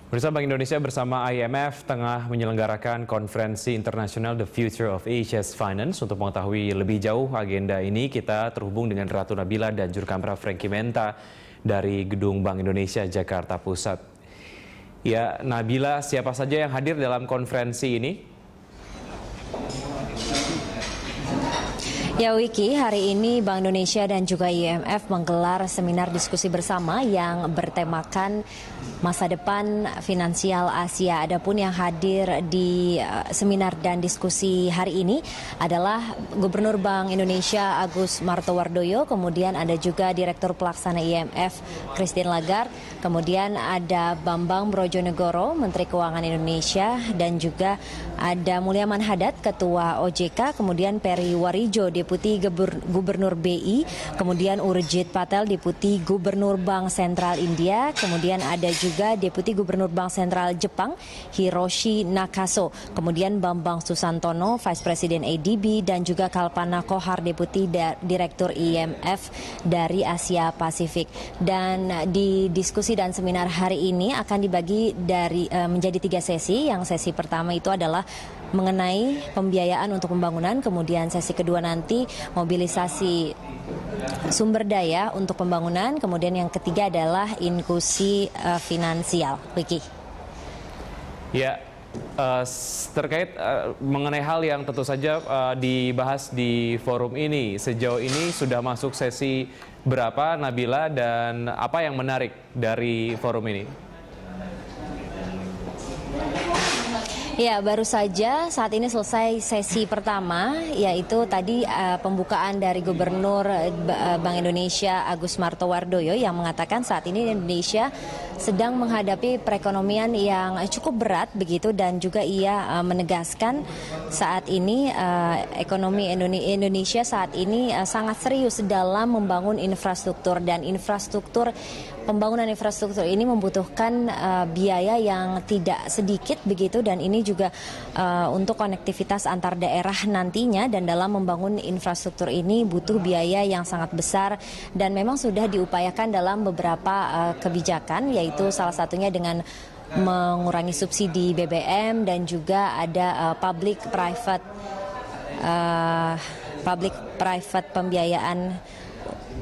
Pemirsa, Bank Indonesia bersama IMF tengah menyelenggarakan konferensi internasional The Future of Asia's Finance. Untuk mengetahui lebih jauh agenda ini, kita terhubung dengan Ratu Nabila dan juru kamera Frankie Menta dari Gedung Bank Indonesia Jakarta Pusat. Ya, Nabila, siapa saja yang hadir dalam konferensi ini? Ya Wiki, hari ini Bank Indonesia dan juga IMF menggelar seminar diskusi bersama yang bertemakan masa depan finansial Asia. Adapun yang hadir di seminar dan diskusi hari ini adalah Gubernur Bank Indonesia Agus Martowardoyo, kemudian ada juga Direktur Pelaksana IMF Christine Lagarde, kemudian ada Bambang Brojonegoro, Menteri Keuangan Indonesia, dan juga ada Mulyaman Hadad, Ketua OJK, kemudian Peri Warijo, Deputi Gubernur BI, kemudian Urjit Patel, Deputi Gubernur Bank Sentral India, kemudian ada juga Deputi Gubernur Bank Sentral Jepang, Hiroshi Nakaso, kemudian Bambang Susantono, Vice President ADB, dan juga Kalpana Kohar, Deputi Direktur IMF dari Asia Pasifik. Dan di diskusi dan seminar hari ini akan dibagi menjadi 3 sesi. Yang sesi pertama itu adalah mengenai pembiayaan untuk pembangunan, kemudian sesi kedua nanti mobilisasi sumber daya untuk pembangunan, kemudian yang ketiga adalah inklusi finansial. Wiki. Ya, terkait mengenai hal yang tentu saja dibahas di forum ini, sejauh ini sudah masuk sesi berapa, Nabila, dan apa yang menarik dari forum ini? Ya, baru saja saat ini selesai sesi pertama, yaitu tadi pembukaan dari Gubernur Bank Indonesia Agus Martowardoyo yang mengatakan saat ini Indonesia sedang menghadapi perekonomian yang cukup berat begitu, dan juga ia menegaskan saat ini ekonomi Indonesia saat ini sangat serius dalam membangun infrastruktur, dan pembangunan infrastruktur ini membutuhkan biaya yang tidak sedikit begitu, dan ini juga untuk konektivitas antar daerah nantinya, dan dalam membangun infrastruktur ini butuh biaya yang sangat besar, dan memang sudah diupayakan dalam beberapa kebijakan, yaitu salah satunya dengan mengurangi subsidi BBM, dan juga ada public private pembiayaan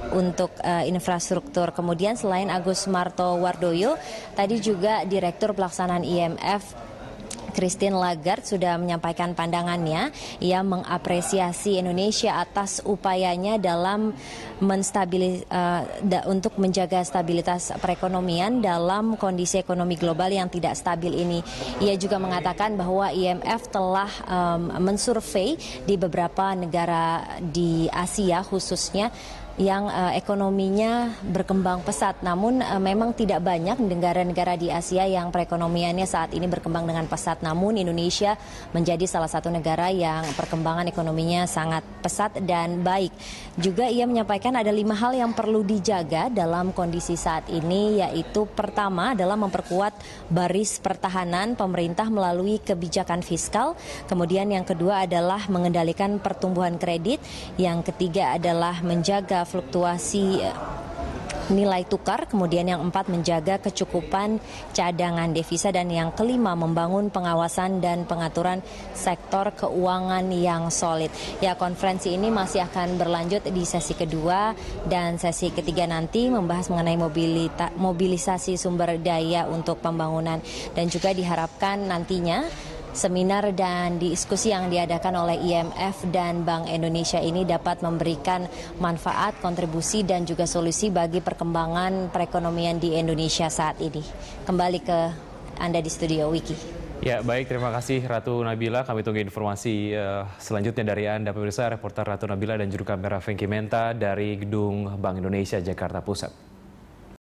untuk infrastruktur. Kemudian selain Agus Martowardoyo, tadi juga Direktur Pelaksanaan IMF Christine Lagarde sudah menyampaikan pandangannya. Ia mengapresiasi Indonesia atas upayanya dalam untuk menjaga stabilitas perekonomian dalam kondisi ekonomi global yang tidak stabil ini. Ia juga mengatakan bahwa IMF telah mensurvei di beberapa negara di Asia khususnya yang ekonominya berkembang pesat, namun memang tidak banyak negara-negara di Asia yang perekonomiannya saat ini berkembang dengan pesat, namun Indonesia menjadi salah satu negara yang perkembangan ekonominya sangat pesat dan baik. Juga ia menyampaikan ada 5 hal yang perlu dijaga dalam kondisi saat ini, yaitu pertama adalah memperkuat baris pertahanan pemerintah melalui kebijakan fiskal, kemudian yang kedua adalah mengendalikan pertumbuhan kredit, yang ketiga adalah menjaga fluktuasi nilai tukar, kemudian yang 4 menjaga kecukupan cadangan devisa, dan yang kelima membangun pengawasan dan pengaturan sektor keuangan yang solid. Ya, konferensi ini masih akan berlanjut di sesi kedua, dan sesi ketiga nanti membahas mengenai mobilisasi sumber daya untuk pembangunan, dan juga diharapkan nantinya seminar dan diskusi yang diadakan oleh IMF dan Bank Indonesia ini dapat memberikan manfaat, kontribusi, dan juga solusi bagi perkembangan perekonomian di Indonesia saat ini. Kembali ke Anda di studio, Wiki. Ya, baik, terima kasih Ratu Nabila. Kami tunggu informasi selanjutnya dari Anda, pemirsa. Reporter Ratu Nabila dan juru kamera Frankie Menta dari Gedung Bank Indonesia Jakarta Pusat.